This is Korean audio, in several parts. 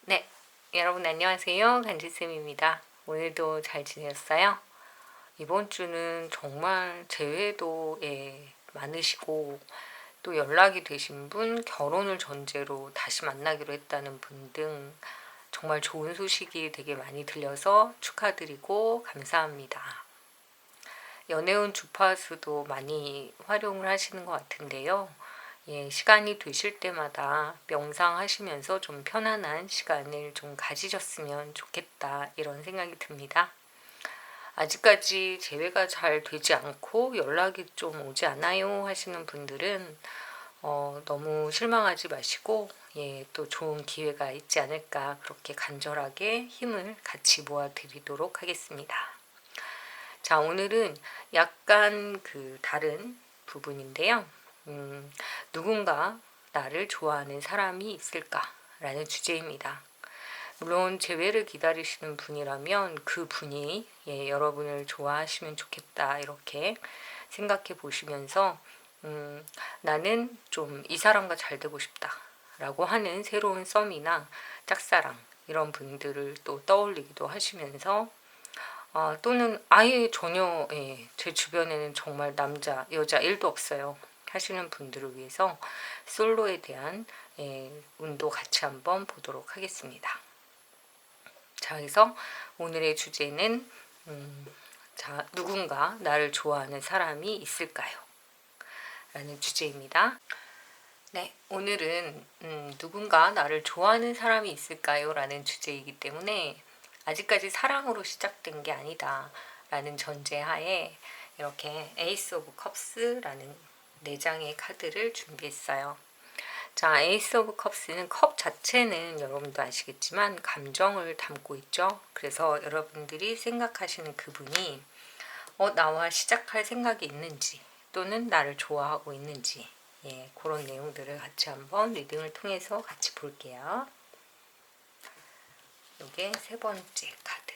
네, 여러분 안녕하세요. 간지쌤입니다. 오늘도 잘 지냈어요? 이번 주는 정말 재회도 많으시고 또 연락이 되신 분, 결혼을 전제로 다시 만나기로 했다는 분 등 정말 좋은 소식이 되게 많이 들려서 축하드리고 감사합니다. 연애운 주파수도 많이 활용을 하시는 것 같은데요. 시간이 되실 때마다 명상하시면서 좀 편안한 시간을 좀 가지셨으면 좋겠다 이런 생각이 듭니다. 아직까지 재회가 잘 되지 않고 연락이 좀 오지 않아요 하시는 분들은 너무 실망하지 마시고 또 좋은 기회가 있지 않을까 그렇게 간절하게 힘을 같이 모아드리도록 하겠습니다. 자, 오늘은 약간 다른 부분인데요. 누군가 나를 좋아하는 사람이 있을까라는 주제입니다. 물론 재회를 기다리시는 분이라면 그 분이 여러분을 좋아하시면 좋겠다 이렇게 생각해 보시면서 나는 좀 이 사람과 잘 되고 싶다 라고 하는 새로운 썸이나 짝사랑 이런 분들을 또 떠올리기도 하시면서 또는 아예 전혀 제 주변에는 정말 남자 여자 1도 없어요 하시는 분들을 위해서 솔로에 대한 운도 같이 한번 보도록 하겠습니다. 자, 그래서 오늘의 주제는 자, 누군가 나를 좋아하는 사람이 있을까요? 라는 주제입니다. 네, 오늘은 누군가 나를 좋아하는 사람이 있을까요? 라는 주제이기 때문에 아직까지 사랑으로 시작된 게 아니다 라는 전제하에 이렇게 에이스 오브 컵스라는 4장의 카드를 준비했어요. 자, 에이스 오브 컵스는 컵 자체는 여러분도 아시겠지만 감정을 담고 있죠. 그래서 여러분들이 생각하시는 그분이 나와 시작할 생각이 있는지 또는 나를 좋아하고 있는지 그런 내용들을 같이 한번 리딩을 통해서 같이 볼게요. 이게 3번째 카드.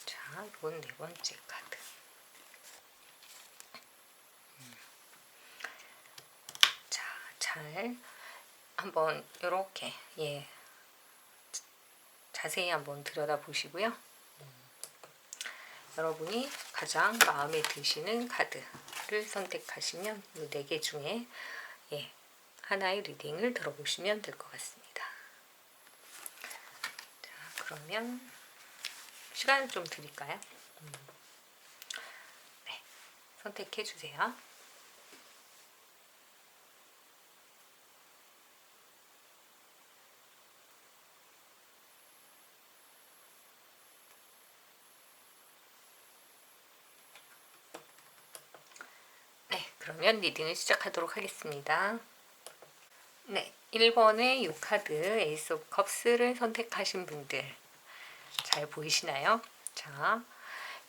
자, 이건 4번째 카드. 자, 잘 한번 이렇게 자세히 한번 들여다보시고요. 여러분이 가장 마음에 드시는 카드를 선택하시면 이 4개 중에 하나의 리딩을 들어보시면 될 것 같습니다. 자, 그러면 시간을 좀 드릴까요? 네, 선택해 주세요. 네, 그러면 리딩을 시작하도록 하겠습니다. 네, 1번의 이 카드 에이스 오브 컵스를 선택하신 분들 잘 보이시나요? 자,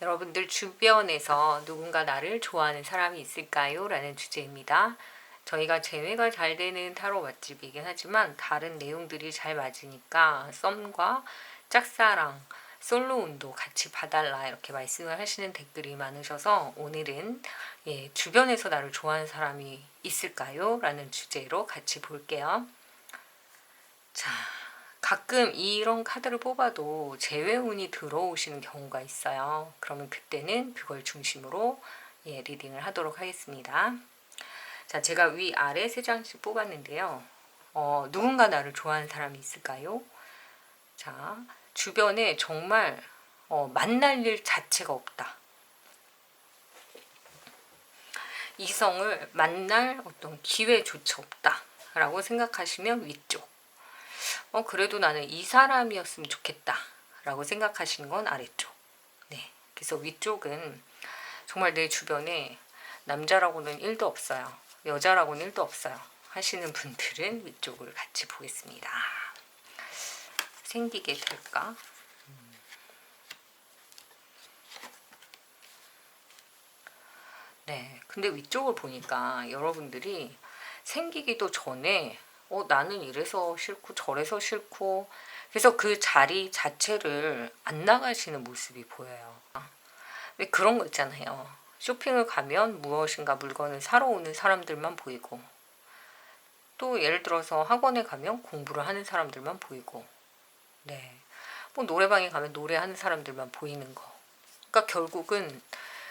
여러분들 주변에서 누군가 나를 좋아하는 사람이 있을까요? 라는 주제입니다. 저희가 재회가 잘 되는 타로 맛집이긴 하지만 다른 내용들이 잘 맞으니까 썸과 짝사랑, 솔로운도 같이 봐달라 이렇게 말씀을 하시는 댓글이 많으셔서 오늘은 주변에서 나를 좋아하는 사람이 있을까요? 라는 주제로 같이 볼게요. 자, 가끔 이런 카드를 뽑아도 재회운이 들어오시는 경우가 있어요. 그러면 그때는 그걸 중심으로 리딩을 하도록 하겠습니다. 자, 제가 위아래 3장씩 뽑았는데요. 누군가 나를 좋아하는 사람이 있을까요? 자, 주변에 정말 만날 일 자체가 없다. 이성을 만날 어떤 기회조차 없다 라고 생각하시면 위쪽, 그래도 나는 이 사람이었으면 좋겠다 라고 생각하시는 건 아래쪽. 네, 그래서 위쪽은 정말 내 주변에 남자라고는 1도 없어요, 여자라고는 1도 없어요 하시는 분들은 위쪽을 같이 보겠습니다. 생기게 될까? 네, 근데 위쪽을 보니까 여러분들이 생기기도 전에 나는 이래서 싫고 저래서 싫고 그래서 그 자리 자체를 안 나가시는 모습이 보여요. 왜 그런 거 있잖아요. 쇼핑을 가면 무엇인가 물건을 사러 오는 사람들만 보이고 또 예를 들어서 학원에 가면 공부를 하는 사람들만 보이고 네. 뭐 노래방에 가면 노래하는 사람들만 보이는 거. 그러니까 결국은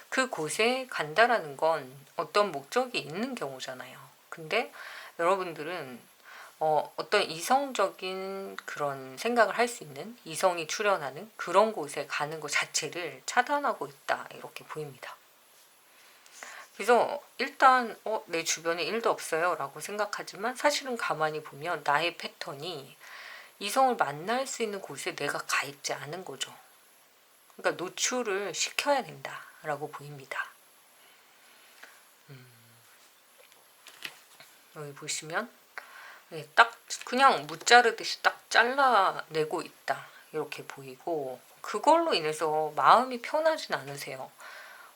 그곳에 간다라는 건 어떤 목적이 있는 경우잖아요. 근데 여러분들은 어떤 이성적인 그런 생각을 할 수 있는, 이성이 출현하는 그런 곳에 가는 것 자체를 차단하고 있다, 이렇게 보입니다. 그래서 일단 내 주변에 일도 없어요 라고 생각하지만, 사실은 가만히 보면 나의 패턴이 이성을 만날 수 있는 곳에 내가 가 있지 않은 거죠. 그러니까 노출을 시켜야 된다라고 보입니다. 여기 보시면 딱 그냥 무자르듯이 딱 잘라내고 있다, 이렇게 보이고, 그걸로 인해서 마음이 편하진 않으세요.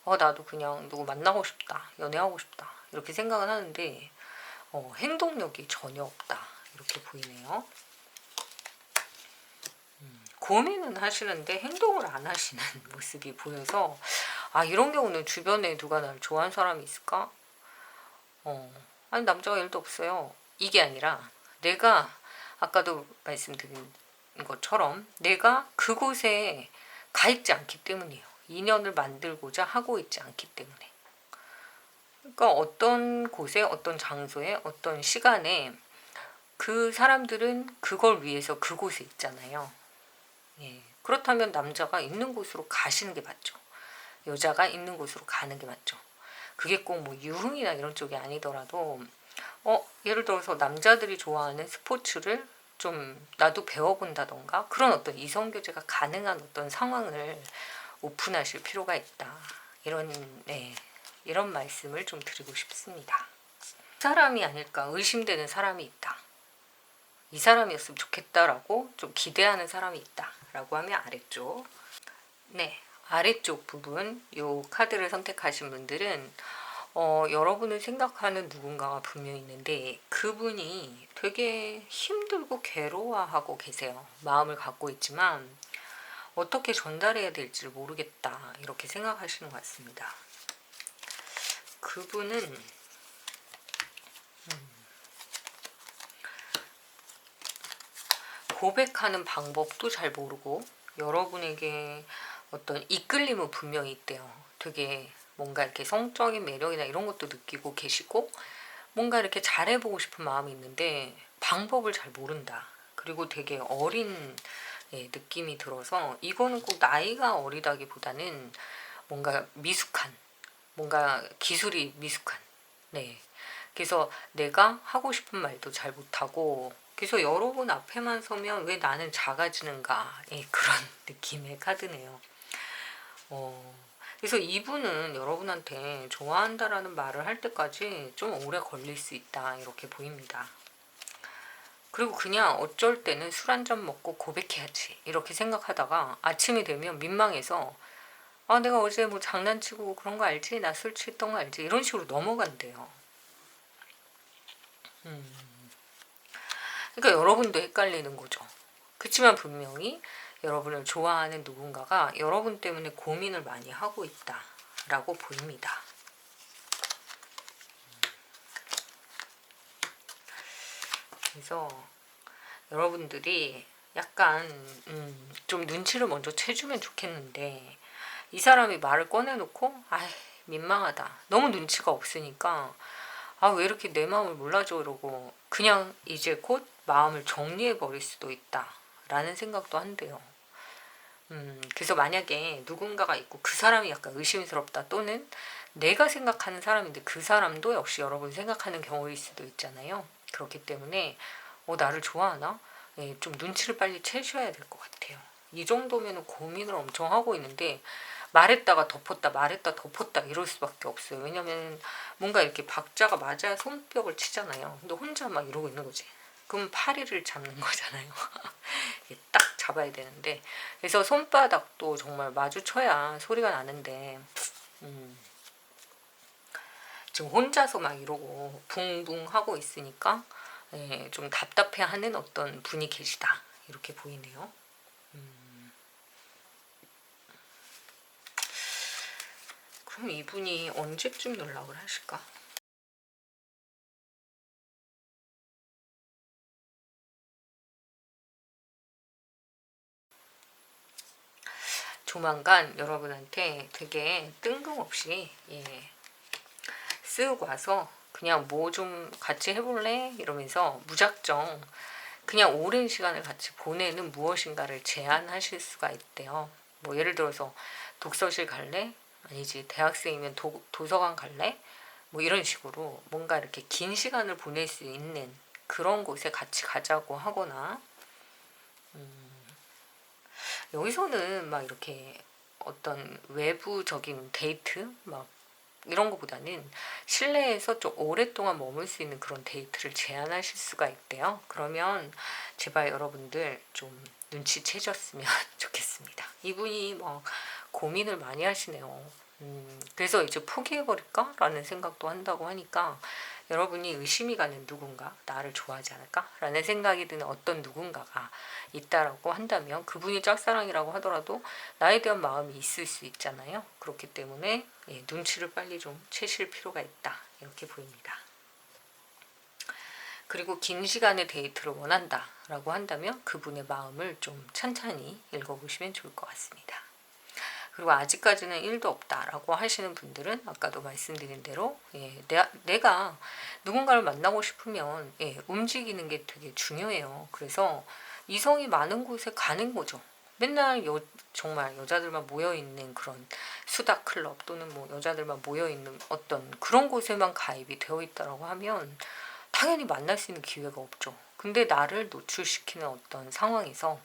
나도 그냥 누구 만나고 싶다, 연애하고 싶다, 이렇게 생각은 하는데 행동력이 전혀 없다, 이렇게 보이네요. 고민은 하시는데 행동을 안 하시는 모습이 보여서, 이런 경우는 주변에 누가 나를 좋아하는 사람이 있을까? 아니, 남자가 일도 없어요, 이게 아니라, 내가 아까도 말씀드린 것처럼 내가 그곳에 가 있지 않기 때문이에요. 인연을 만들고자 하고 있지 않기 때문에. 그러니까 어떤 곳에, 어떤 장소에, 어떤 시간에 그 사람들은 그걸 위해서 그곳에 있잖아요. 예. 그렇다면 남자가 있는 곳으로 가시는 게 맞죠. 여자가 있는 곳으로 가는 게 맞죠. 그게 꼭 뭐 유흥이나 이런 쪽이 아니더라도 예를 들어서 남자들이 좋아하는 스포츠를 좀 나도 배워본다던가, 그런 어떤 이성교제가 가능한 어떤 상황을 오픈하실 필요가 있다, 이런 말씀을 좀 드리고 싶습니다. 사람이 아닐까 의심되는 사람이 있다, 이 사람이었으면 좋겠다라고 좀 기대하는 사람이 있다라고 하면 아래쪽, 아래쪽 부분 요 카드를 선택하신 분들은 여러분을 생각하는 누군가가 분명히 있는데, 그분이 되게 힘들고 괴로워하고 계세요. 마음을 갖고 있지만 어떻게 전달해야 될지를 모르겠다, 이렇게 생각하시는 것 같습니다. 그분은 고백하는 방법도 잘 모르고 여러분에게 어떤 이끌림은 분명히 있대요. 되게 뭔가 이렇게 성적인 매력이나 이런 것도 느끼고 계시고, 뭔가 이렇게 잘해보고 싶은 마음이 있는데 방법을 잘 모른다. 그리고 되게 어린 느낌이 들어서, 이거는 꼭 나이가 어리다기보다는 뭔가 미숙한, 뭔가 기술이 미숙한, 그래서 내가 하고 싶은 말도 잘 못하고, 그래서 여러분 앞에만 서면 왜 나는 작아지는가, 그런 느낌의 카드네요. 그래서 이분은 여러분한테 좋아한다라는 말을 할 때까지 좀 오래 걸릴 수 있다, 이렇게 보입니다. 그리고 그냥 어쩔 때는 술 한잔 먹고 고백해야지, 이렇게 생각하다가 아침이 되면 민망해서 내가 어제 뭐 장난치고 그런 거 알지? 나 술 취했던 거 알지? 이런 식으로 넘어간대요. 그러니까 여러분도 헷갈리는 거죠. 그렇지만 분명히 여러분을 좋아하는 누군가가 여러분 때문에 고민을 많이 하고 있다라고 보입니다. 그래서 여러분들이 약간 좀 눈치를 먼저 채주면 좋겠는데, 이 사람이 말을 꺼내놓고 민망하다, 너무 눈치가 없으니까 왜 이렇게 내 마음을 몰라줘, 이러고 그냥 이제 곧 마음을 정리해버릴 수도 있다 라는 생각도 한대요. 그래서 만약에 누군가가 있고 그 사람이 약간 의심스럽다, 또는 내가 생각하는 사람인데 그 사람도 역시 여러분 생각하는 경우일 수도 있잖아요. 그렇기 때문에 나를 좋아하나? 좀 눈치를 빨리 채셔야 될 것 같아요. 이 정도면 고민을 엄청 하고 있는데, 말했다가 덮었다, 말했다 덮었다 이럴 수밖에 없어요. 왜냐면 뭔가 이렇게 박자가 맞아야 손뼉을 치잖아요. 근데 혼자 막 이러고 있는 거지. 그럼 파리를 잡는 거잖아요. 딱 잡아야 되는데, 그래서 손바닥도 정말 마주쳐야 소리가 나는데 지금 혼자서 막 이러고 붕붕 하고 있으니까 좀 답답해하는 어떤 분이 계시다, 이렇게 보이네요. 그럼 이분이 언제쯤 연락을 하실까? 조만간 여러분한테 되게 뜬금없이 쓱 와서 그냥 뭐 좀 같이 해볼래? 이러면서 무작정 그냥 오랜 시간을 같이 보내는 무엇인가를 제안하실 수가 있대요. 뭐 예를 들어서 독서실 갈래? 아니지 대학생이면 도서관 갈래? 뭐 이런 식으로 뭔가 이렇게 긴 시간을 보낼 수 있는 그런 곳에 같이 가자고 하거나 여기서는 막 이렇게 어떤 외부적인 데이트 막 이런 것보다는 실내에서 좀 오랫동안 머물 수 있는 그런 데이트를 제안하실 수가 있대요. 그러면 제발 여러분들 좀 눈치채셨으면 좋겠습니다. 이분이 뭐 고민을 많이 하시네요. 그래서 이제 포기해버릴까? 라는 생각도 한다고 하니까 여러분이 의심이 가는 누군가, 나를 좋아하지 않을까? 라는 생각이 드는 어떤 누군가가 있다라고 한다면 그분이 짝사랑이라고 하더라도 나에 대한 마음이 있을 수 있잖아요. 그렇기 때문에 눈치를 빨리 좀 채실 필요가 있다. 이렇게 보입니다. 그리고 긴 시간의 데이트를 원한다 라고 한다면 그분의 마음을 좀 찬찬히 읽어보시면 좋을 것 같습니다. 그리고 아직까지는 일도 없다라고 하시는 분들은 아까도 말씀드린 대로 내가 누군가를 만나고 싶으면 움직이는 게 되게 중요해요. 그래서 이성이 많은 곳에 가는 거죠. 맨날 정말 여자들만 모여있는 그런 수다 클럽 또는 뭐 여자들만 모여있는 어떤 그런 곳에만 가입이 되어 있다라고 하면 당연히 만날 수 있는 기회가 없죠. 근데 나를 노출시키는 어떤 상황에서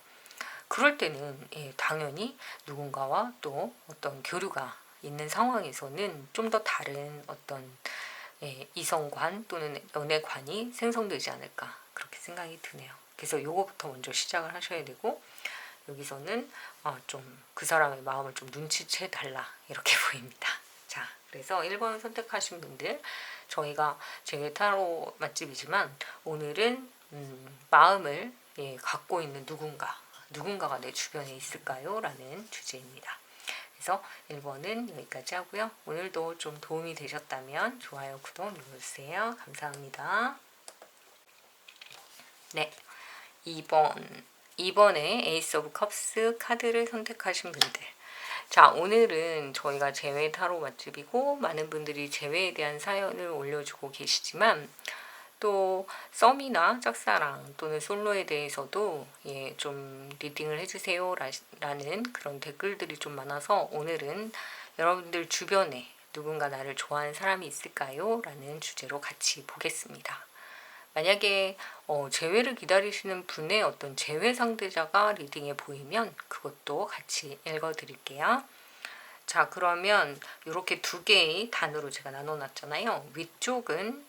그럴 때는 당연히 누군가와 또 어떤 교류가 있는 상황에서는 좀 더 다른 어떤 이성관 또는 연애관이 생성되지 않을까 그렇게 생각이 드네요. 그래서 요거부터 먼저 시작을 하셔야 되고 여기서는 좀 그 사람의 마음을 좀 눈치채 달라 이렇게 보입니다. 자, 그래서 1번 선택하신 분들 저희가 제 타로 맛집이지만 오늘은 마음을 갖고 있는 누군가가 내 주변에 있을까요? 라는 주제입니다. 그래서 1번은 여기까지 하고요. 오늘도 좀 도움이 되셨다면 좋아요, 구독 눌러주세요. 감사합니다. 네, 2번에 에이스 오브 컵스 카드를 선택하신 분들. 자, 오늘은 저희가 재회 타로 맛집이고 많은 분들이 재회에 대한 사연을 올려주고 계시지만 또 썸이나 짝사랑 또는 솔로에 대해서도 좀 리딩을 해주세요 라는 그런 댓글들이 좀 많아서 오늘은 여러분들 주변에 누군가 나를 좋아하는 사람이 있을까요? 라는 주제로 같이 보겠습니다. 만약에 재회를 기다리시는 분의 어떤 재회 상대자가 리딩에 보이면 그것도 같이 읽어드릴게요. 자, 그러면 이렇게 두 개의 단으로 제가 나눠놨잖아요. 위쪽은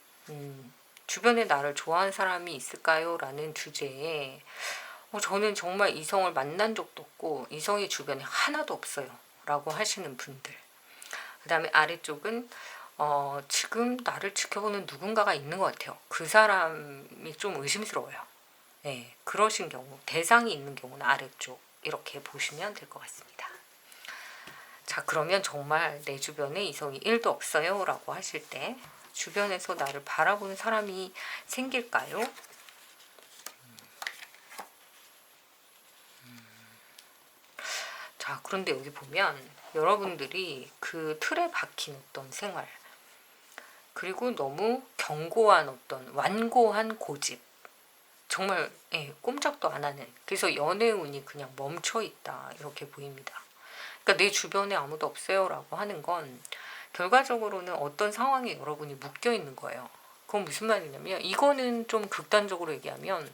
주변에 나를 좋아하는 사람이 있을까요? 라는 주제에 저는 정말 이성을 만난 적도 없고 이성이 주변에 하나도 없어요. 라고 하시는 분들. 그 다음에 아래쪽은 지금 나를 지켜보는 누군가가 있는 것 같아요. 그 사람이 좀 의심스러워요. 네, 그러신 경우, 대상이 있는 경우는 아래쪽 이렇게 보시면 될 것 같습니다. 자, 그러면 정말 내 주변에 이성이 1도 없어요 라고 하실 때 주변에서 나를 바라보는 사람이 생길까요? 자, 그런데 여기 보면 여러분들이 그 틀에 박힌 어떤 생활 그리고 너무 견고한 어떤 완고한 고집 정말 꼼짝도 안 하는 그래서 연애운이 그냥 멈춰 있다 이렇게 보입니다. 그러니까 내 주변에 아무도 없어요 라고 하는 건 결과적으로는 어떤 상황에 여러분이 묶여 있는 거예요. 그건 무슨 말이냐면 이거는 좀 극단적으로 얘기하면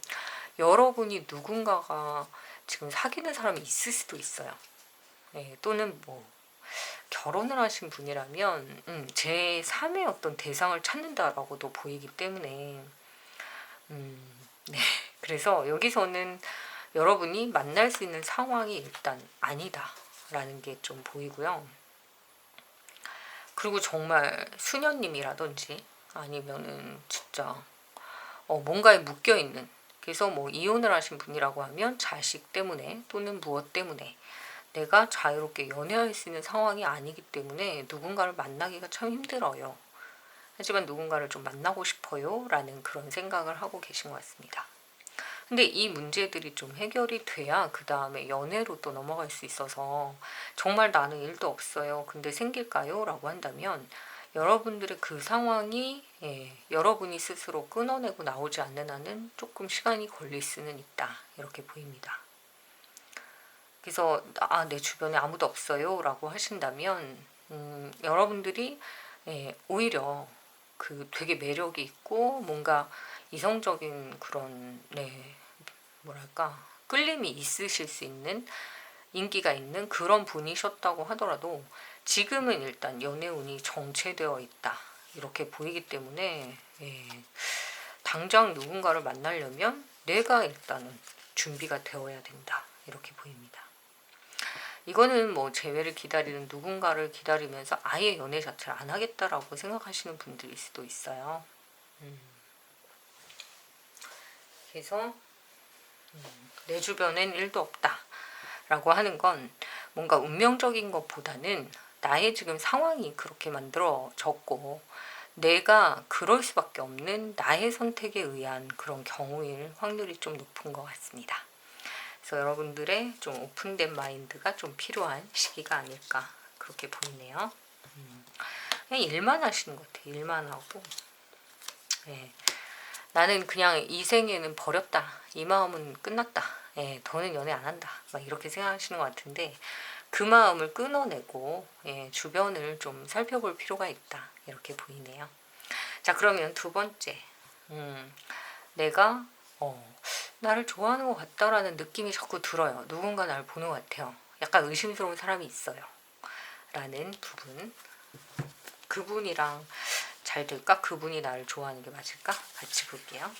여러분이 누군가가 지금 사귀는 사람이 있을 수도 있어요. 또는 뭐 결혼을 하신 분이라면 제 3의 어떤 대상을 찾는다라고도 보이기 때문에 네. 그래서 여기서는 여러분이 만날 수 있는 상황이 일단 아니다 라는 게 좀 보이고요. 그리고 정말 수녀님이라든지 아니면은 진짜 뭔가에 묶여있는 그래서 뭐 이혼을 하신 분이라고 하면 자식 때문에 또는 무엇 때문에 내가 자유롭게 연애할 수 있는 상황이 아니기 때문에 누군가를 만나기가 참 힘들어요. 하지만 누군가를 좀 만나고 싶어요 라는 그런 생각을 하고 계신 것 같습니다. 근데 이 문제들이 좀 해결이 돼야 그 다음에 연애로 또 넘어갈 수 있어서 정말 나는 일도 없어요. 근데 생길까요? 라고 한다면 여러분들의 그 상황이 여러분이 스스로 끊어내고 나오지 않는 한은 조금 시간이 걸릴 수는 있다. 이렇게 보입니다. 그래서 내 주변에 아무도 없어요 라고 하신다면 여러분들이 오히려 그 되게 매력이 있고 뭔가 이성적인 그런 뭐랄까 끌림이 있으실 수 있는 인기가 있는 그런 분이셨다고 하더라도 지금은 일단 연애운이 정체되어 있다 이렇게 보이기 때문에 당장 누군가를 만나려면 내가 일단은 준비가 되어야 된다 이렇게 보입니다. 이거는 뭐 재회를 기다리는 누군가를 기다리면서 아예 연애 자체를 안 하겠다라고 생각하시는 분들일 수도 있어요. 그래서 내 주변엔 일도 없다 라고 하는 건 뭔가 운명적인 것보다는 나의 지금 상황이 그렇게 만들어졌고 내가 그럴 수밖에 없는 나의 선택에 의한 그런 경우일 확률이 좀 높은 것 같습니다. 그래서 여러분들의 좀 오픈된 마인드가 좀 필요한 시기가 아닐까 그렇게 보이네요. 그냥 일만 하시는 것 같아요. 일만 하고 나는 그냥 이 생에는 버렸다. 이 마음은 끝났다. 더는 연애 안 한다. 막 이렇게 생각하시는 것 같은데 그 마음을 끊어내고 주변을 좀 살펴볼 필요가 있다. 이렇게 보이네요. 자, 그러면 두 번째. 내가 나를 좋아하는 것 같다라는 느낌이 자꾸 들어요. 누군가 나를 보는 것 같아요. 약간 의심스러운 사람이 있어요. 라는 부분. 그분이랑 잘 될까? 그분이 나를 좋아하는 게 맞을까? 같이 볼게요.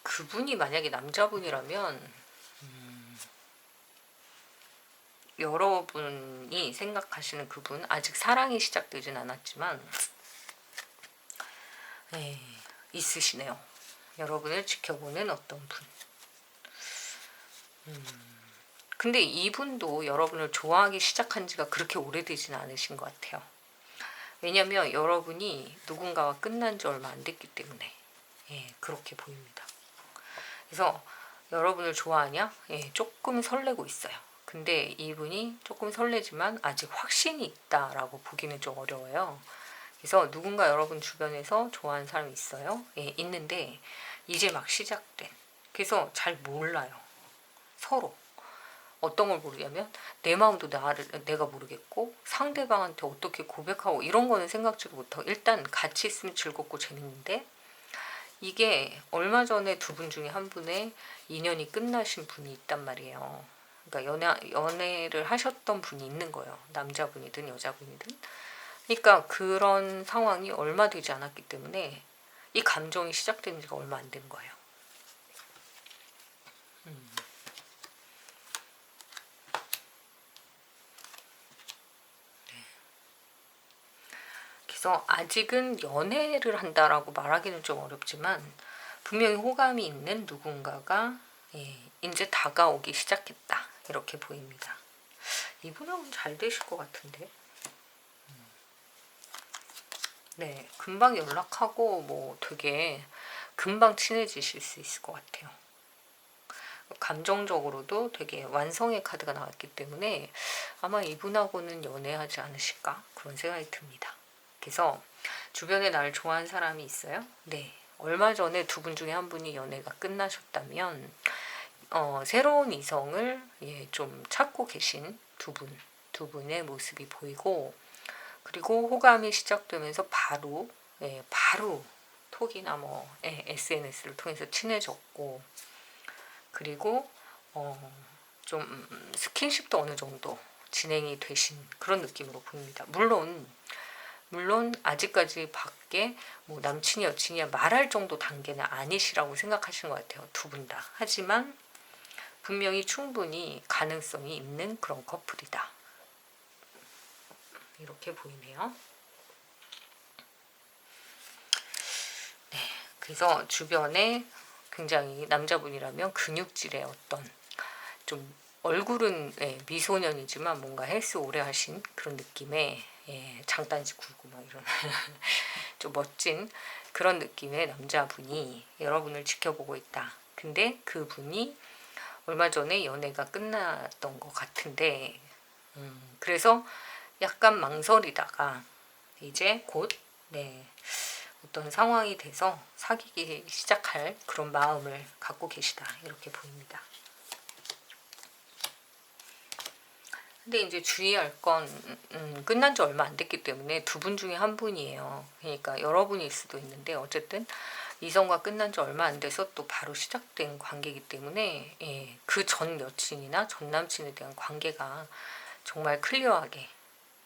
그분이 만약에 남자분이라면 여러분이 생각하시는 그분 아직 사랑이 시작되진 않았지만 있으시네요. 여러분을 지켜보는 어떤 분. 근데 이분도 여러분을 좋아하기 시작한 지가 그렇게 오래되진 않으신 것 같아요. 왜냐면 여러분이 누군가와 끝난 지 얼마 안 됐기 때문에 그렇게 보입니다. 그래서 여러분을 좋아하냐? 조금 설레고 있어요. 근데 이분이 조금 설레지만 아직 확신이 있다라고 보기는 좀 어려워요. 그래서 누군가 여러분 주변에서 좋아하는 사람이 있어요. 있는데 이제 막 시작된. 그래서 잘 몰라요. 서로. 어떤 걸 모르냐면 내 마음도 내가 모르겠고 상대방한테 어떻게 고백하고 이런 거는 생각지도 못하고 일단 같이 있으면 즐겁고 재밌는데 이게 얼마 전에 두 분 중에 한 분의 인연이 끝나신 분이 있단 말이에요. 그러니까 연애를 하셨던 분이 있는 거예요. 남자분이든 여자분이든. 그러니까 그런 상황이 얼마 되지 않았기 때문에 이 감정이 시작된 지가 얼마 안 된 거예요. 그래서 아직은 연애를 한다라고 말하기는 좀 어렵지만 분명히 호감이 있는 누군가가 이제 다가오기 시작했다 이렇게 보입니다. 이분하고는 잘 되실 것 같은데. 네, 금방 연락하고 뭐 되게 금방 친해지실 수 있을 것 같아요. 감정적으로도 되게 완성의 카드가 나왔기 때문에 아마 이분하고는 연애하지 않으실까 그런 생각이 듭니다. 그래서 주변에 나를 좋아하는 사람이 있어요? 네. 얼마 전에 두 분 중에 한 분이 연애가 끝나셨다면 새로운 이성을 좀 찾고 계신 두 분의 모습이 보이고 그리고 호감이 시작되면서 바로 톡이나 뭐 SNS를 통해서 친해졌고 그리고 좀 스킨십도 어느 정도 진행이 되신 그런 느낌으로 보입니다. 물론 아직까지 밖에 뭐 남친이 여친이야 말할 정도 단계는 아니시라고 생각하시는 것 같아요. 두 분 다. 하지만 분명히 충분히 가능성이 있는 그런 커플이다. 이렇게 보이네요. 네, 그래서 주변에 굉장히 남자분이라면 근육질의 어떤 좀 얼굴은 미소년이지만 뭔가 헬스 오래 하신 그런 느낌의 장단지 굴고 막 이런 좀 멋진 그런 느낌의 남자분이 여러분을 지켜보고 있다. 근데 그분이 얼마 전에 연애가 끝났던 것 같은데 그래서 약간 망설이다가 이제 곧 어떤 상황이 돼서 사귀기 시작할 그런 마음을 갖고 계시다. 이렇게 보입니다. 근데 이제 주의할 건 끝난 지 얼마 안 됐기 때문에 두 분 중에 한 분이에요. 그러니까 여러분일 수도 있는데 어쨌든 이성과 끝난 지 얼마 안 돼서 또 바로 시작된 관계이기 때문에 그 전 여친이나 전 남친에 대한 관계가 정말 클리어하게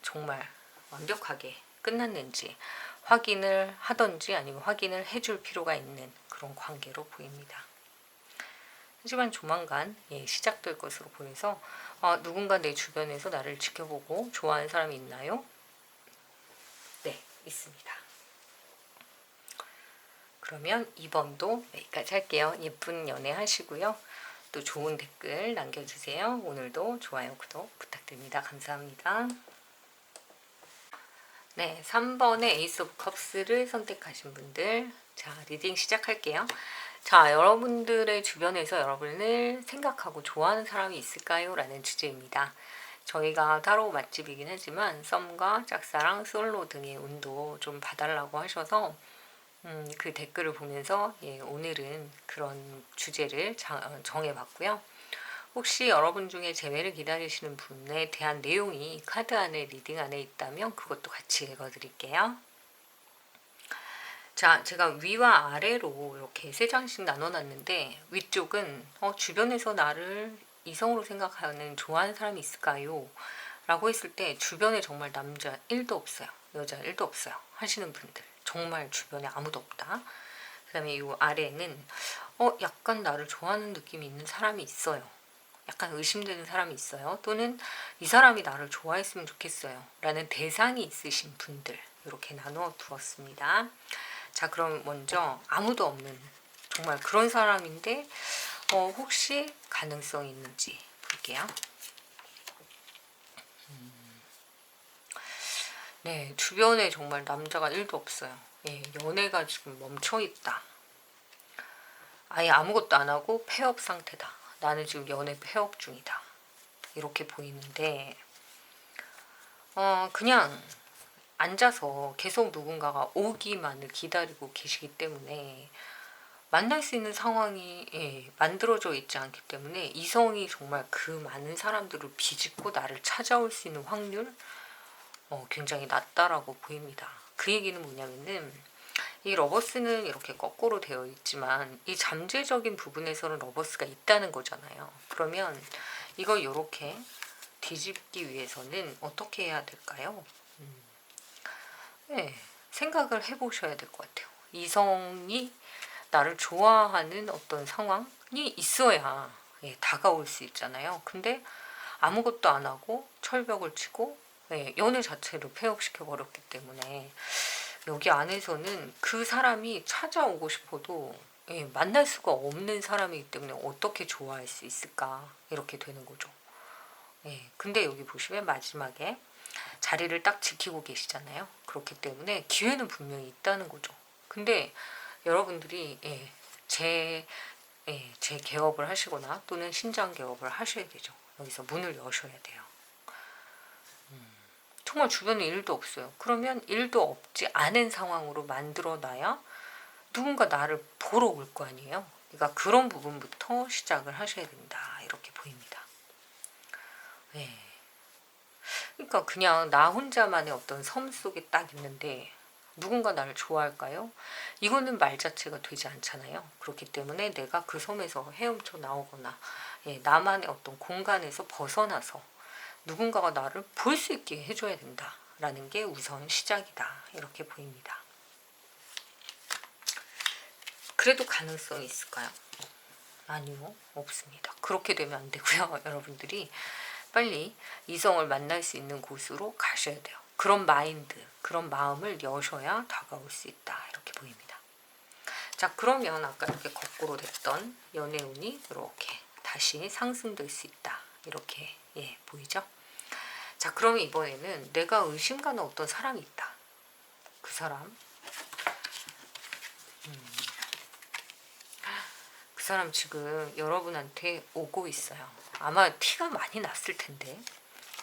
정말 완벽하게 끝났는지 확인을 하던지 아니면 확인을 해줄 필요가 있는 그런 관계로 보입니다. 하지만 조만간 시작될 것으로 보여서 누군가 내 주변에서 나를 지켜보고 좋아하는 사람이 있나요? 네, 있습니다. 그러면 2번도 여기까지 할게요. 예쁜 연애 하시고요. 또 좋은 댓글 남겨주세요. 오늘도 좋아요, 구독 부탁드립니다. 감사합니다. 네, 3번의 에이스 오브 컵스를 선택하신 분들, 자, 리딩 시작할게요. 자, 여러분들의 주변에서 여러분을 생각하고 좋아하는 사람이 있을까요? 라는 주제입니다. 저희가 타로 맛집이긴 하지만 썸과 짝사랑, 솔로 등의 운도 좀 봐달라고 하셔서 그 댓글을 보면서 오늘은 그런 주제를 정해봤고요. 혹시 여러분 중에 재회를 기다리시는 분에 대한 내용이 카드 안에 리딩 안에 있다면 그것도 같이 읽어드릴게요. 자, 제가 위와 아래로 이렇게 세 장씩 나눠놨는데 위쪽은 주변에서 나를 이성으로 생각하는 좋아하는 사람이 있을까요? 라고 했을 때 주변에 정말 남자 1도 없어요. 여자 1도 없어요. 하시는 분들 정말 주변에 아무도 없다. 그 다음에 이 아래는 약간 나를 좋아하는 느낌이 있는 사람이 있어요. 약간 의심되는 사람이 있어요. 또는 이 사람이 나를 좋아했으면 좋겠어요. 라는 대상이 있으신 분들 이렇게 나눠 두었습니다. 자, 그럼 먼저 아무도 없는 정말 그런 사람인데 혹시 가능성이 있는지 볼게요. 네, 주변에 정말 남자가 1도 없어요. 연애가 지금 멈춰있다. 아예 아무것도 안 하고 폐업 상태다. 나는 지금 연애 폐업 중이다. 이렇게 보이는데 그냥 앉아서 계속 누군가가 오기만을 기다리고 계시기 때문에 만날 수 있는 상황이 만들어져 있지 않기 때문에 이성이 정말 그 많은 사람들을 비집고 나를 찾아올 수 있는 확률 굉장히 낮다라고 보입니다. 그 얘기는 뭐냐면은 이 러버스는 이렇게 거꾸로 되어 있지만 이 잠재적인 부분에서는 러버스가 있다는 거잖아요. 그러면 이걸 이렇게 뒤집기 위해서는 어떻게 해야 될까요? 생각을 해보셔야 될 것 같아요. 이성이 나를 좋아하는 어떤 상황이 있어야 다가올 수 있잖아요. 근데 아무것도 안 하고 철벽을 치고 연애 자체를 폐업시켜 버렸기 때문에 여기 안에서는 그 사람이 찾아오고 싶어도 만날 수가 없는 사람이기 때문에 어떻게 좋아할 수 있을까 이렇게 되는 거죠. 근데 여기 보시면 마지막에 자리를 딱 지키고 계시잖아요. 그렇기 때문에 기회는 분명히 있다는 거죠. 근데 여러분들이 제 개업을 하시거나 또는 신장 개업을 하셔야 되죠. 여기서 문을 여셔야 돼요. 정말 주변에 일도 없어요. 그러면 일도 없지 않은 상황으로 만들어놔야 누군가 나를 보러 올 거 아니에요. 그러니까 그런 부분부터 시작을 하셔야 된다. 이렇게 보입니다. 그러니까 그냥 나 혼자만의 어떤 섬 속에 딱 있는데 누군가 나를 좋아할까요? 이거는 말 자체가 되지 않잖아요. 그렇기 때문에 내가 그 섬에서 헤엄쳐 나오거나 나만의 어떤 공간에서 벗어나서 누군가가 나를 볼 수 있게 해줘야 된다라는 게 우선 시작이다. 이렇게 보입니다. 그래도 가능성이 있을까요? 아니요, 없습니다. 그렇게 되면 안 되고요. 여러분들이 빨리 이성을 만날 수 있는 곳으로 가셔야 돼요. 그런 마인드, 그런 마음을 여셔야 다가올 수 있다. 이렇게 보입니다. 자, 그러면 아까 이렇게 거꾸로 됐던 연애운이 이렇게 다시 상승될 수 있다. 이렇게 보이죠? 자, 그러면 이번에는 내가 의심가는 어떤 사람이 있다. 그 사람 그 사람 지금 여러분한테 오고 있어요. 아마 티가 많이 났을 텐데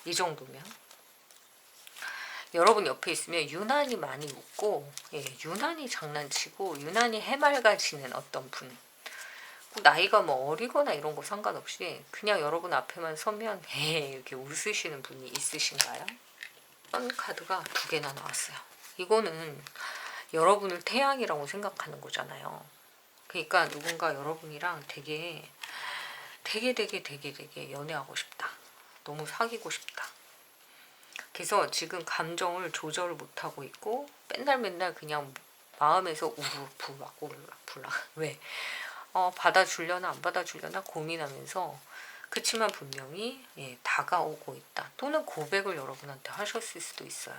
이 정도면. 여러분 옆에 있으면 유난히 많이 웃고, 예, 유난히 장난치고 유난히 해맑아지는 어떤 분. 나이가 뭐 어리거나 이런 거 상관없이 그냥 여러분 앞에만 서면 이렇게 웃으시는 분이 있으신가요? 이런 카드가 2개나 나왔어요. 이거는 여러분을 태양이라고 생각하는 거잖아요. 그러니까 누군가 여러분이랑 되게 연애하고 싶다. 너무 사귀고 싶다. 그래서 지금 감정을 조절을 못하고 있고 맨날 그냥 마음에서 우르불락 왜? 받아주려나 안 받아주려나 고민하면서, 그치만 분명히 다가오고 있다. 또는 고백을 여러분한테 하셨을 수도 있어요.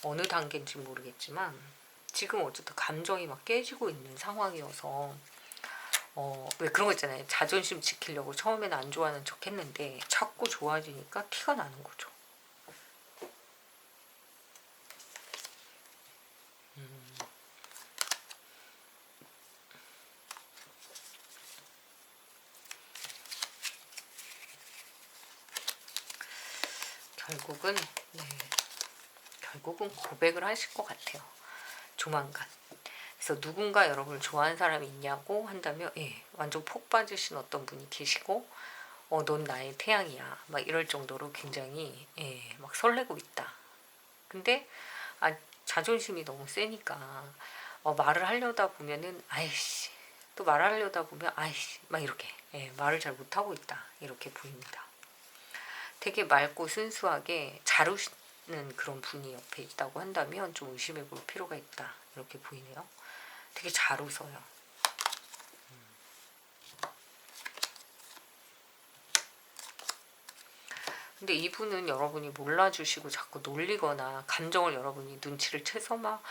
어느 단계인지 모르겠지만 지금 어쨌든 감정이 막 깨지고 있는 상황이어서 왜 그런 거 있잖아요. 자존심 지키려고 처음에는 안 좋아하는 척 했는데 자꾸 좋아지니까 티가 나는 거죠. 결국은 고백을 하실 것 같아요. 조만간. 그래서 누군가 여러분을 좋아하는 사람이 있냐고 한다면 완전 폭 빠지신 어떤 분이 계시고, 넌 나의 태양이야 막 이럴 정도로 굉장히 막 설레고 있다. 근데 자존심이 너무 세니까 말을 하려다 보면은 아이씨, 또 말을 하려다 보면 아이씨 막 이렇게 말을 잘 못하고 있다, 이렇게 보입니다. 되게 맑고 순수하게 잘 우시는 그런 분이 옆에 있다고 한다면 좀 의심해 볼 필요가 있다, 이렇게 보이네요. 되게 잘 웃어요. 근데 이분은 여러분이 몰라주시고 자꾸 놀리거나 감정을 여러분이 눈치를 채서 막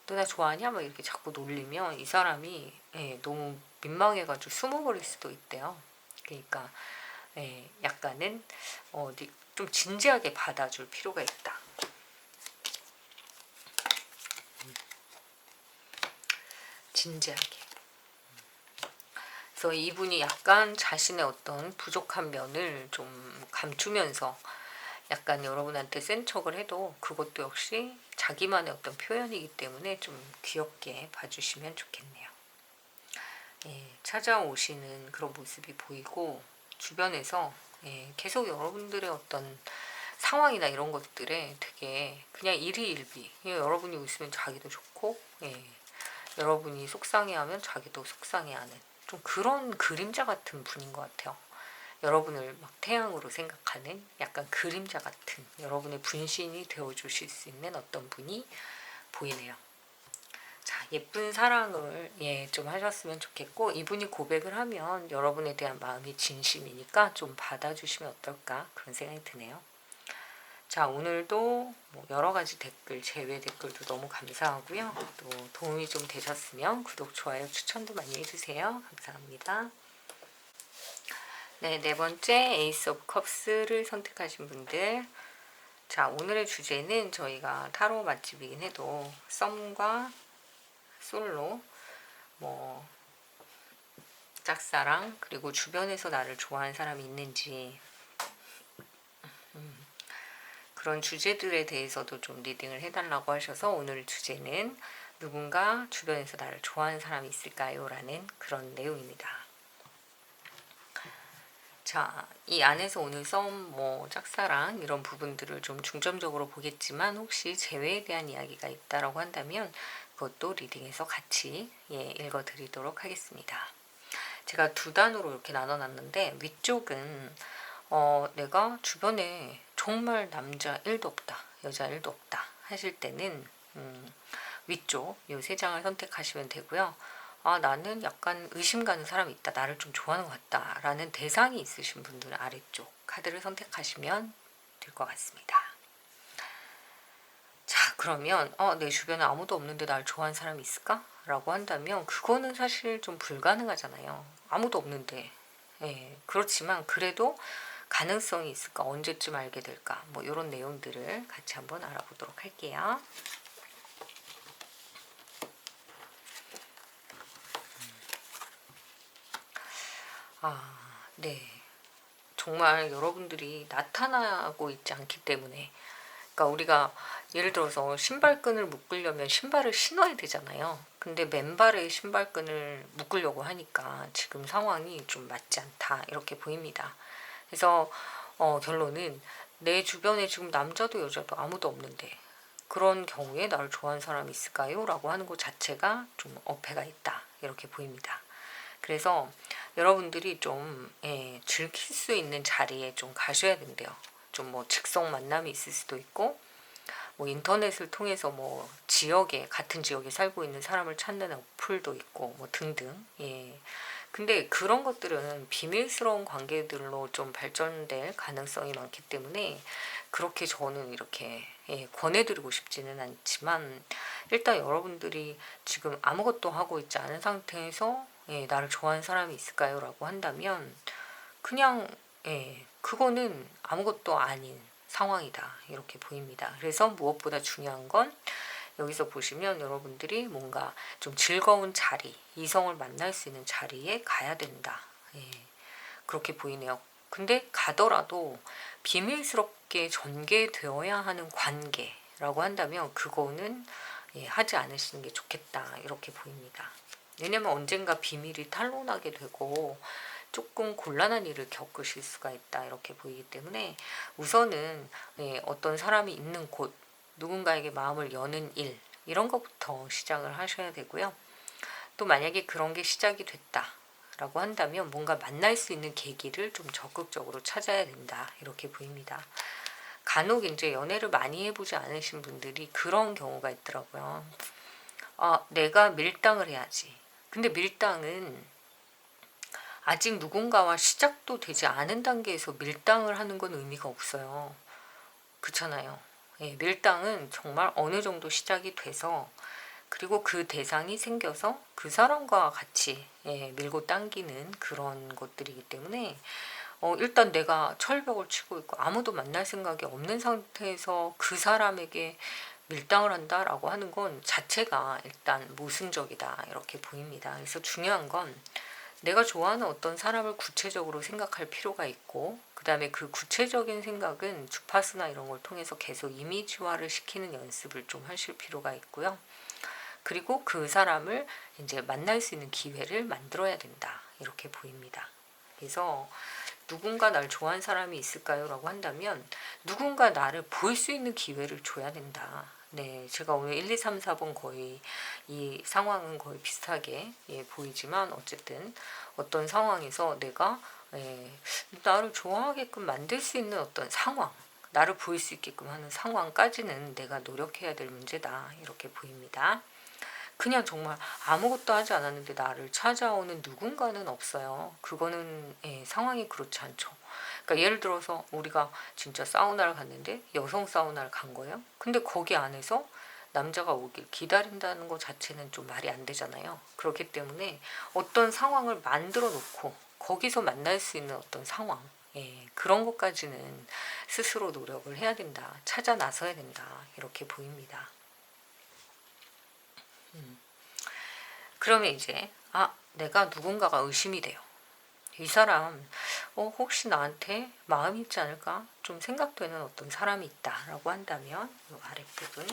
너 나 좋아하냐? 막 이렇게 자꾸 놀리면 이 사람이 너무 민망해가지고 숨어버릴 수도 있대요. 그러니까 약간은 좀 진지하게 받아줄 필요가 있다. 진지하게. 그래서 이분이 약간 자신의 어떤 부족한 면을 좀 감추면서 약간 여러분한테 센 척을 해도 그것도 역시 자기만의 어떤 표현이기 때문에 좀 귀엽게 봐주시면 좋겠네요. 찾아오시는 그런 모습이 보이고, 주변에서 계속 여러분들의 어떤 상황이나 이런 것들에 되게 그냥 일희일비, 여러분이 웃으면 자기도 좋고, 여러분이 속상해하면 자기도 속상해하는 좀 그런 그림자 같은 분인 것 같아요. 여러분을 막 태양으로 생각하는 약간 그림자 같은, 여러분의 분신이 되어주실 수 있는 어떤 분이 보이네요. 자, 예쁜 사랑을 좀 하셨으면 좋겠고, 이분이 고백을 하면 여러분에 대한 마음이 진심이니까 좀 받아주시면 어떨까, 그런 생각이 드네요. 자, 오늘도 뭐 여러 가지 댓글, 제외 댓글도 너무 감사하고요. 또 도움이 좀 되셨으면 구독, 좋아요, 추천도 많이 해주세요. 감사합니다. 네, 4번째 에이스 오브 컵스를 선택하신 분들. 자, 오늘의 주제는 저희가 타로 맛집이긴 해도 썸과 솔로, 뭐 짝사랑, 그리고 주변에서 나를 좋아하는 사람이 있는지, 그런 주제들에 대해서도 좀 리딩을 해달라고 하셔서 오늘 주제는 누군가 주변에서 나를 좋아하는 사람이 있을까요? 라는 그런 내용입니다. 자, 이 안에서 오늘 썸, 뭐 짝사랑 이런 부분들을 좀 중점적으로 보겠지만, 혹시 재회에 대한 이야기가 있다라고 한다면 그것도 리딩에서 같이 읽어드리도록 하겠습니다. 제가 2단으로 이렇게 나눠놨는데, 위쪽은 내가 주변에 정말 남자 1도 없다, 여자 1도 없다 하실 때는 위쪽 이 3장을 선택하시면 되고요. 나는 약간 의심 가는 사람이 있다, 나를 좀 좋아하는 것 같다 라는 대상이 있으신 분들은 아래쪽 카드를 선택하시면 될 것 같습니다. 자, 그러면 내 주변에 아무도 없는데 날 좋아하는 사람이 있을까? 라고 한다면 그거는 사실 좀 불가능하잖아요. 아무도 없는데. 그렇지만 그래도 가능성이 있을까? 언제쯤 알게 될까? 뭐 이런 내용들을 같이 한번 알아보도록 할게요. 네. 정말 여러분들이 나타나고 있지 않기 때문에, 그러니까 우리가 예를 들어서 신발끈을 묶으려면 신발을 신어야 되잖아요. 근데 맨발에 신발끈을 묶으려고 하니까 지금 상황이 좀 맞지 않다 이렇게 보입니다. 그래서 결론은 내 주변에 지금 남자도 여자도 아무도 없는데 그런 경우에 나를 좋아하는 사람이 있을까요? 라고 하는 것 자체가 좀 어폐가 있다 이렇게 보입니다. 그래서 여러분들이 좀 즐길 수 있는 자리에 좀 가셔야 된대요. 좀 뭐 즉석 만남이 있을 수도 있고, 뭐 인터넷을 통해서 뭐 지역에 같은 지역에 살고 있는 사람을 찾는 어플도 있고 뭐 등등. 근데 그런 것들은 비밀스러운 관계들로 좀 발전될 가능성이 많기 때문에 그렇게 저는 이렇게 권해드리고 싶지는 않지만, 일단 여러분들이 지금 아무것도 하고 있지 않은 상태에서 나를 좋아하는 사람이 있을까요? 라고 한다면 그냥 그거는 아무것도 아닌 상황이다 이렇게 보입니다. 그래서 무엇보다 중요한 건 여기서 보시면 여러분들이 뭔가 좀 즐거운 자리, 이성을 만날 수 있는 자리에 가야 된다. 그렇게 보이네요. 근데 가더라도 비밀스럽게 전개되어야 하는 관계라고 한다면 그거는 하지 않으시는 게 좋겠다 이렇게 보입니다. 왜냐면 언젠가 비밀이 탄로나게 되고 조금 곤란한 일을 겪으실 수가 있다 이렇게 보이기 때문에 우선은 어떤 사람이 있는 곳, 누군가에게 마음을 여는 일, 이런 것부터 시작을 하셔야 되고요. 또 만약에 그런 게 시작이 됐다 라고 한다면 뭔가 만날 수 있는 계기를 좀 적극적으로 찾아야 된다 이렇게 보입니다. 간혹 이제 연애를 많이 해보지 않으신 분들이 그런 경우가 있더라고요. 내가 밀당을 해야지. 근데 밀당은 아직 누군가와 시작도 되지 않은 단계에서 밀당을 하는 건 의미가 없어요. 그렇잖아요. 밀당은 정말 어느 정도 시작이 돼서, 그리고 그 대상이 생겨서 그 사람과 같이 밀고 당기는 그런 것들이기 때문에 일단 내가 철벽을 치고 있고 아무도 만날 생각이 없는 상태에서 그 사람에게 밀당을 한다라고 하는 건 자체가 일단 모순적이다 이렇게 보입니다. 그래서 중요한 건 내가 좋아하는 어떤 사람을 구체적으로 생각할 필요가 있고, 그 다음에 그 구체적인 생각은 주파수나 이런 걸 통해서 계속 이미지화를 시키는 연습을 좀 하실 필요가 있고요. 그리고 그 사람을 이제 만날 수 있는 기회를 만들어야 된다 이렇게 보입니다. 그래서 누군가 날 좋아하는 사람이 있을까요? 라고 한다면 누군가 나를 볼 수 있는 기회를 줘야 된다. 네, 제가 오늘 1, 2, 3, 4번 거의 이 상황은 거의 비슷하게 보이지만 어쨌든 어떤 상황에서 내가 나를 좋아하게끔 만들 수 있는 어떤 상황, 나를 보일 수 있게끔 하는 상황까지는 내가 노력해야 될 문제다 이렇게 보입니다. 그냥 정말 아무것도 하지 않았는데 나를 찾아오는 누군가는 없어요. 그거는 상황이 그렇지 않죠. 그러니까 예를 들어서 우리가 진짜 사우나를 갔는데 여성 사우나를 간 거예요. 근데 거기 안에서 남자가 오길 기다린다는 것 자체는 좀 말이 안 되잖아요. 그렇기 때문에 어떤 상황을 만들어 놓고 거기서 만날 수 있는 어떤 상황, 그런 것까지는 스스로 노력을 해야 된다. 찾아 나서야 된다. 이렇게 보입니다. 그러면 이제 내가 누군가가 의심이 돼요. 이 사람 혹시 나한테 마음이 있지 않을까 좀 생각되는 어떤 사람이 있다라고 한다면 이 아랫부분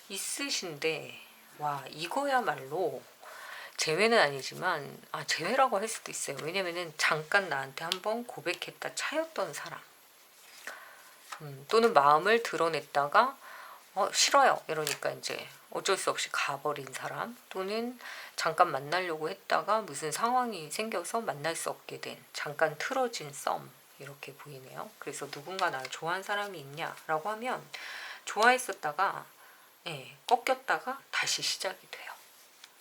있으신데, 와 이거야말로 재회는 아니지만 재회라고 할 수도 있어요. 왜냐면은 잠깐 나한테 한번 고백했다 차였던 사람, 또는 마음을 드러냈다가 싫어요 이러니까 이제 어쩔 수 없이 가버린 사람, 또는 잠깐 만나려고 했다가 무슨 상황이 생겨서 만날 수 없게 된 잠깐 틀어진 썸 이렇게 보이네요. 그래서 누군가 나를 좋아하는 사람이 있냐라고 하면 좋아했었다가 꺾였다가 다시 시작이 돼요.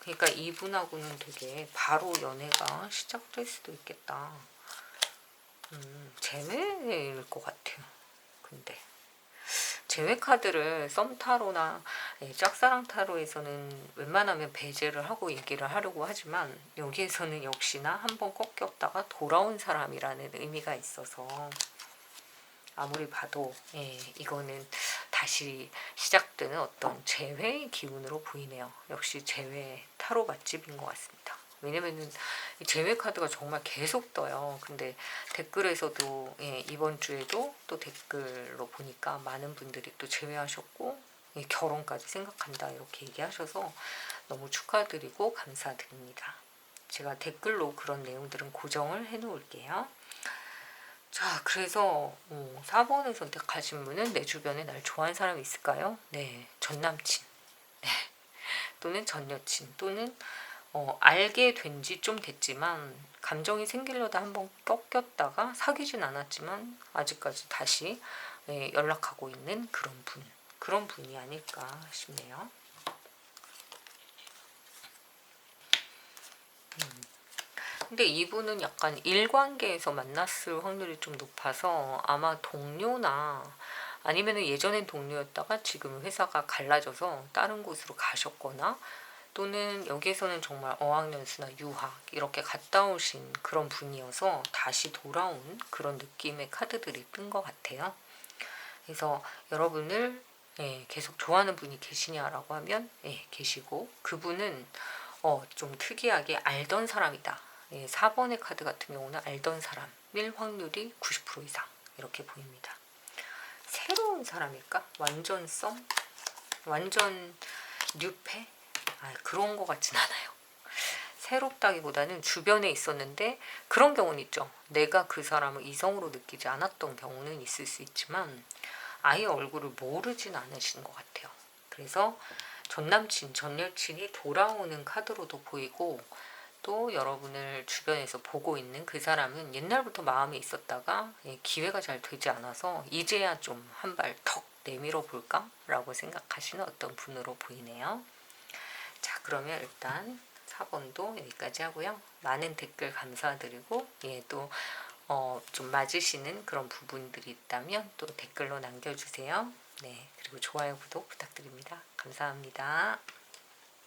그러니까 이분하고는 되게 바로 연애가 시작될 수도 있겠다. 재회일 것 같아요. 근데 제외 카드를 썸타로나 짝사랑 타로에서는 웬만하면 배제를 하고 얘기를 하려고 하지만 여기에서는 역시나 한번 꺾였다가 돌아온 사람이라는 의미가 있어서 아무리 봐도 이거는 다시 시작되는 어떤 재회의 기운으로 보이네요. 역시 재회 타로 맛집인 것 같습니다. 왜냐면은 이 제외 카드가 정말 계속 떠요. 근데 댓글에서도 이번 주에도 또 댓글로 보니까 많은 분들이 또 제외하셨고 결혼까지 생각한다 이렇게 얘기하셔서 너무 축하드리고 감사드립니다. 제가 댓글로 그런 내용들은 고정을 해 놓을게요. 자, 그래서 4번을 선택하신 분은 내 주변에 날 좋아하는 사람이 있을까요? 네, 전남친, 네, 또는 전여친, 또는 알게 된 지 좀 됐지만 감정이 생기려다 한번 꺾였다가 사귀진 않았지만 아직까지 다시 연락하고 있는 그런 분이 아닐까 싶네요. 근데 이분은 약간 일관계에서 만났을 확률이 좀 높아서 아마 동료나 아니면 예전엔 동료였다가 지금 회사가 갈라져서 다른 곳으로 가셨거나 또는 여기에서는 정말 어학연수나 유학 이렇게 갔다 오신 그런 분이어서 다시 돌아온 그런 느낌의 카드들이 뜬 것 같아요. 그래서 여러분을 계속 좋아하는 분이 계시냐라고 하면 계시고, 그분은 좀 특이하게 알던 사람이다. 4번의 카드 같은 경우는 알던 사람일 확률이 90% 이상 이렇게 보입니다. 새로운 사람일까? 완전 썸? 완전 뉴페? 그런 것 같진 않아요. 새롭다기보다는 주변에 있었는데 그런 경우는 있죠. 내가 그 사람을 이성으로 느끼지 않았던 경우는 있을 수 있지만 아예 얼굴을 모르진 않으신 것 같아요. 그래서 전남친, 전여친이 돌아오는 카드로도 보이고, 또 여러분을 주변에서 보고 있는 그 사람은 옛날부터 마음에 있었다가 기회가 잘 되지 않아서 이제야 좀 한 발 턱 내밀어 볼까? 라고 생각하시는 어떤 분으로 보이네요. 자, 그러면 일단 4번도 여기까지 하고요. 많은 댓글 감사드리고, 또 좀 맞으시는 그런 부분들이 있다면 또 댓글로 남겨주세요. 네, 그리고 좋아요, 구독 부탁드립니다. 감사합니다.